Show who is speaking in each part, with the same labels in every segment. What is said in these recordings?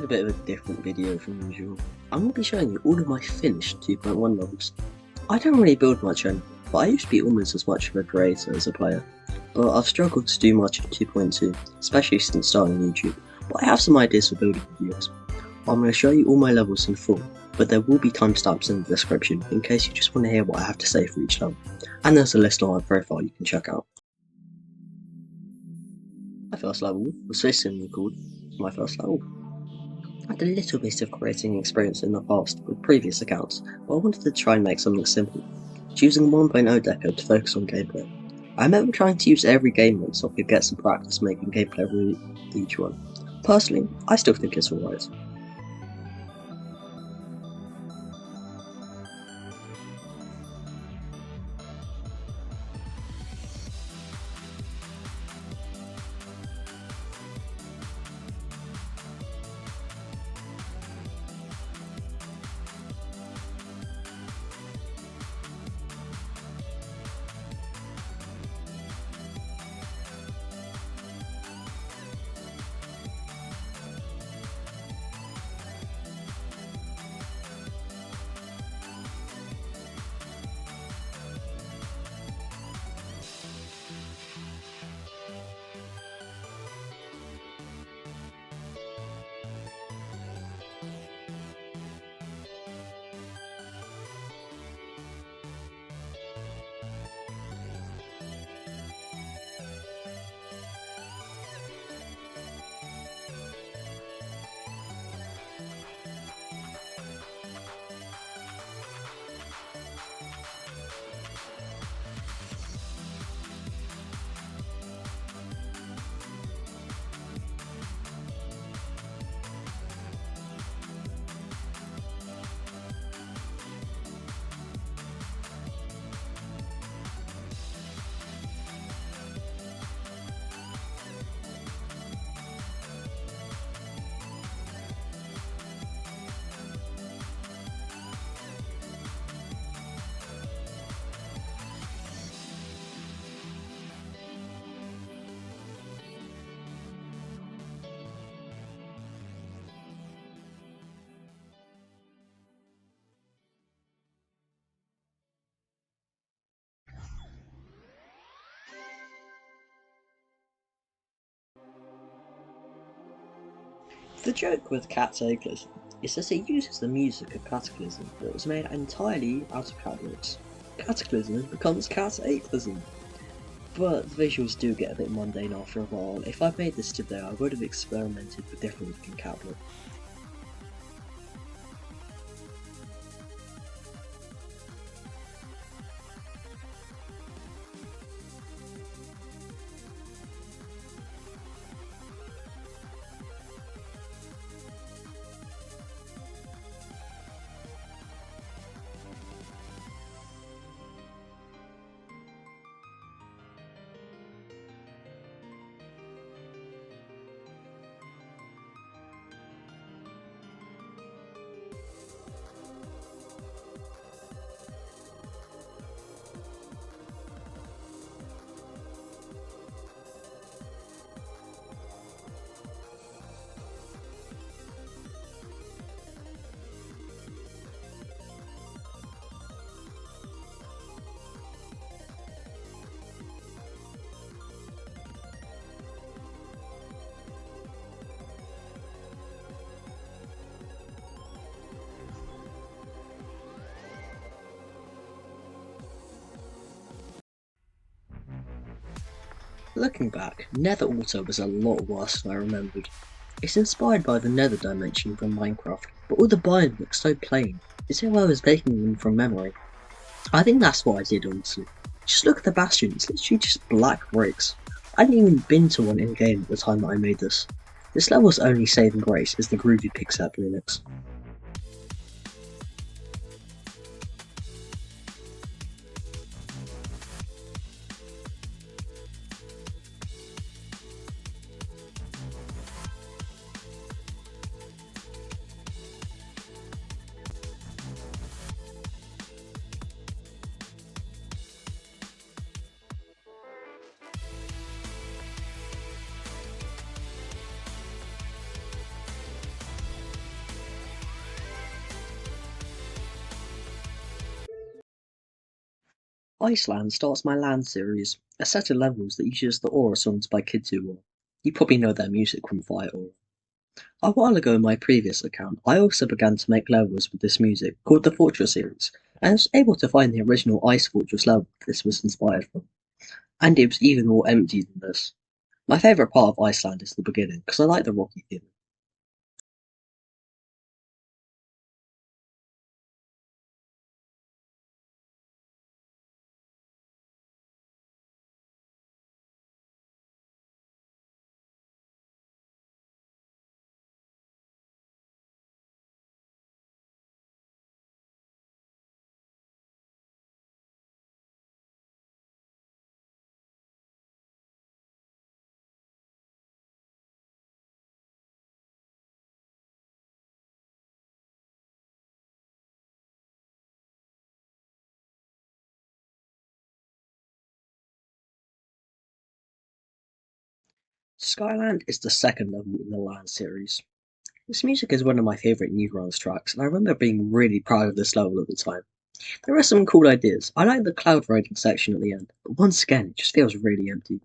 Speaker 1: A bit of a different video from usual. I'm going to be showing you all of my finished 2.1 levels. I don't really build much anymore, but I used to be almost as much of a creator as a player. But I've struggled to do much in 2.2, especially since starting YouTube. But I have some ideas for building videos. I'm going to show you all my levels in full, but there will be timestamps in the description in case you just want to hear what I have to say for each level. And there's a list on my profile you can check out. My first level was so simply called My First Level. I had a little bit of creating experience in the past with previous accounts, but I wanted to try and make something simple, choosing a 1.0 deco to focus on gameplay. I remember trying to use every game mode so I could get some practice making gameplay with each one. Personally, I still think it's alright. The joke with Cat's A Clysm is that it uses the music of Cataclysm that was made entirely out of cat lyrics. Cataclysm becomes Cat's A Clysm. But the visuals do get a bit mundane after a while. If I'd made this today, I would have experimented with different looking cat lyrics. Looking back, Nether Auto was a lot worse than I remembered. It's inspired by the Nether dimension from Minecraft, but all the biomes look so plain, as if I was making them from memory. I think that's what I did honestly. Just look at the bastion, it's literally just black bricks. I hadn't even been to one in game at the time that I made this. This level's only saving grace is the groovy pixel remix. Iceland starts my land series, a set of levels that uses the Aura songs by Kids Who War. You probably know their music from Fire Aura. A while ago in my previous account, I also began to make levels with this music, called the Fortress series, and I was able to find the original Ice Fortress level this was inspired from. And it was even more empty than this. My favourite part of Iceland is the beginning, because I like the rocky feeling. Skyland is the second level in the Land series. This music is one of my favourite Newgrounds tracks, and I remember being really proud of this level at the time. There are some cool ideas. I like the cloud riding section at the end, but once again, it just feels really empty.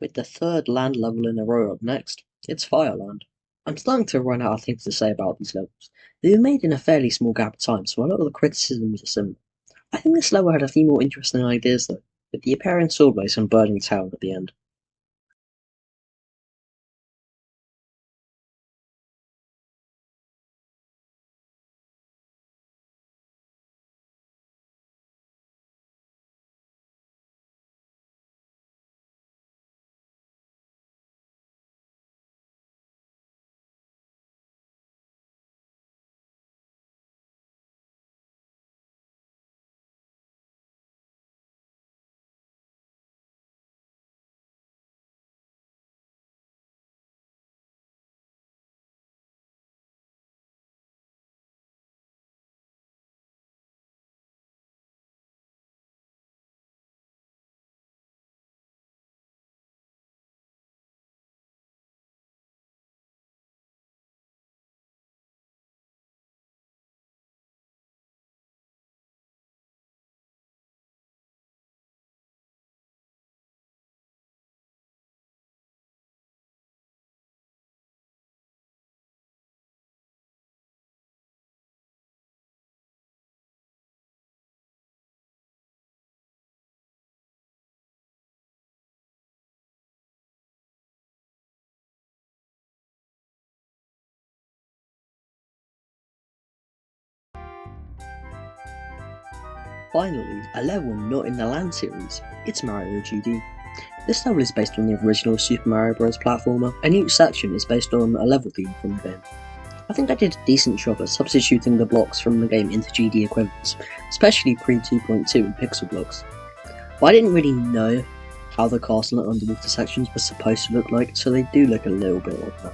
Speaker 1: With the third land level in a row up next, it's Fireland. I'm starting to run out of things to say about these levels. They were made in a fairly small gap of time, so a lot of the criticisms are similar. I think this level had a few more interesting ideas though, with the appearing swordblaze and burning town at the end. Finally, a level not in the land series, it's Mario GD. This level is based on the original Super Mario Bros. Platformer, and each section is based on a level theme from the game. I think I did a decent job at substituting the blocks from the game into GD equivalents, especially pre 2.2 and pixel blocks. But I didn't really know how the castle and underwater sections were supposed to look like, so they do look a little bit like that.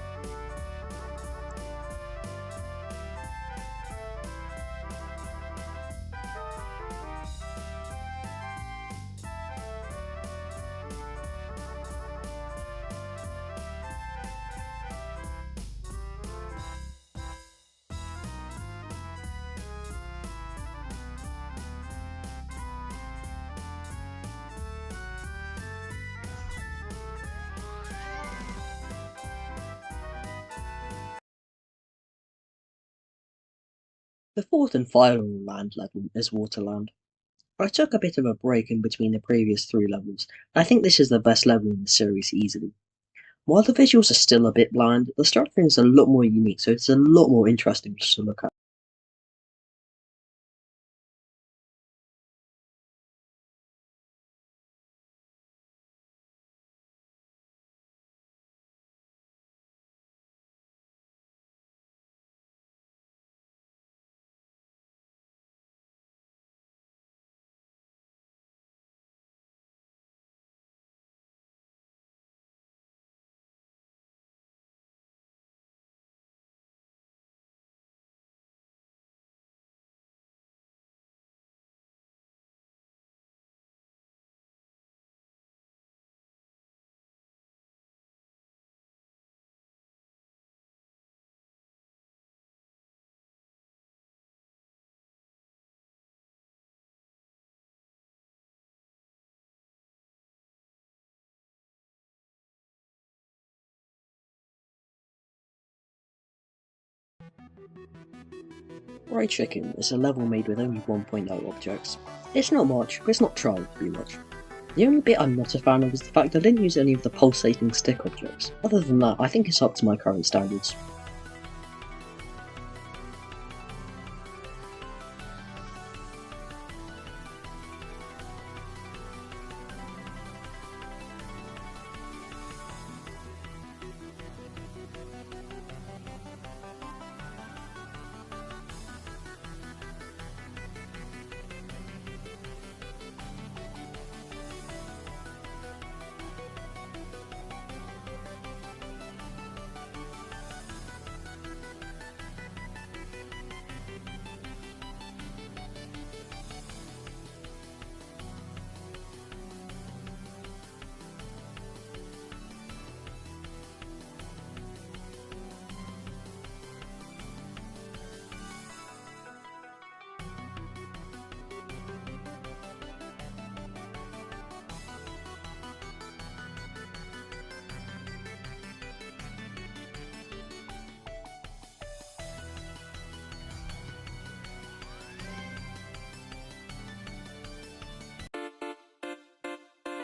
Speaker 1: The fourth and final land level is Waterland. I took a bit of a break in between the previous 3 levels, and I think this is the best level in the series easily. While the visuals are still a bit bland, the structure is a lot more unique, so it's a lot more interesting to look at. Fried Chicken is a level made with only 1.0 objects. It's not much, but it's not trying to be much. The only bit I'm not a fan of is the fact I didn't use any of the pulsating stick objects. Other than that, I think it's up to my current standards.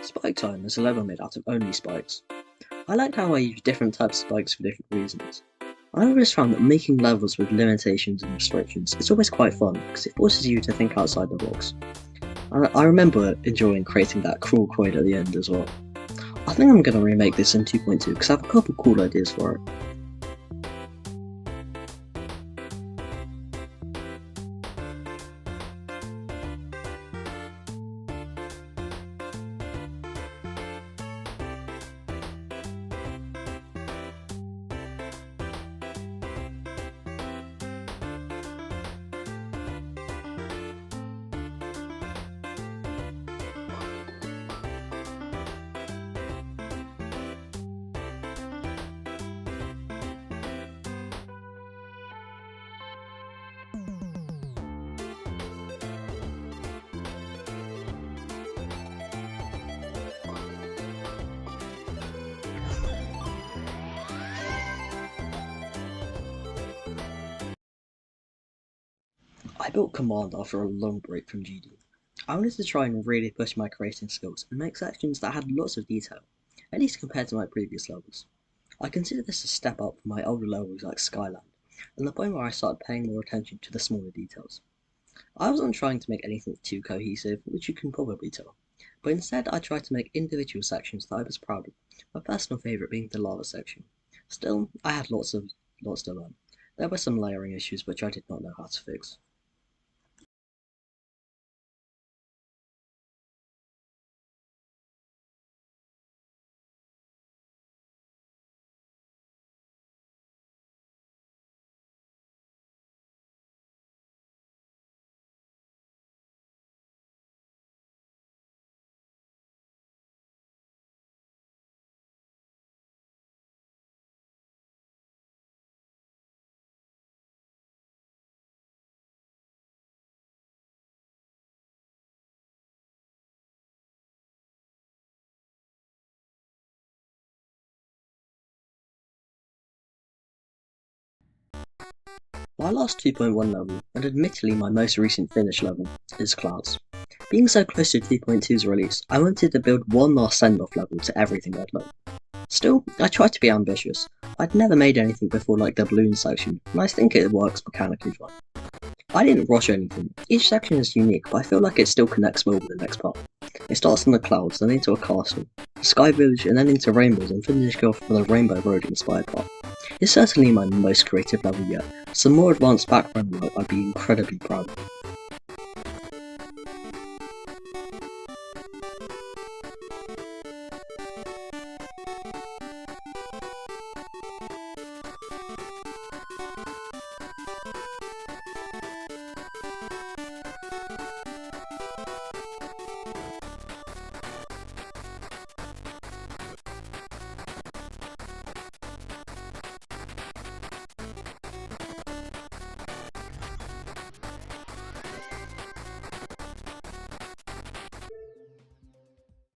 Speaker 1: Spiketime is a level made out of only spikes. I like how I use different types of spikes for different reasons. I always found that making levels with limitations and restrictions is always quite fun because it forces you to think outside the box. I remember enjoying creating that cruel coin at the end as well. I think I'm going to remake this in 2.2 because I have a couple cool ideas for it. I built Command after a long break from GD. I wanted to try and really push my creating skills and make sections that had lots of detail, at least compared to my previous levels. I consider this a step up from my older levels like Skyland, and the point where I started paying more attention to the smaller details. I wasn't trying to make anything too cohesive, which you can probably tell, but instead I tried to make individual sections that I was proud of, my personal favourite being the lava section. Still, I had lots to learn. There were some layering issues which I did not know how to fix. My last 2.1 level, and admittedly my most recent finish level, is Clouds. Being so close to 2.2's release, I wanted to build one last send-off level to everything I'd learned. Still, I tried to be ambitious. I'd never made anything before like the balloon section, and I think it works mechanically fine. I didn't rush anything. Each section is unique, but I feel like it still connects well with the next part. It starts in the clouds, then into a castle, a sky village, and then into rainbows, and finishes off with a rainbow road inspired part. It's certainly my most creative level yet. Some more advanced background work I'd be incredibly proud of.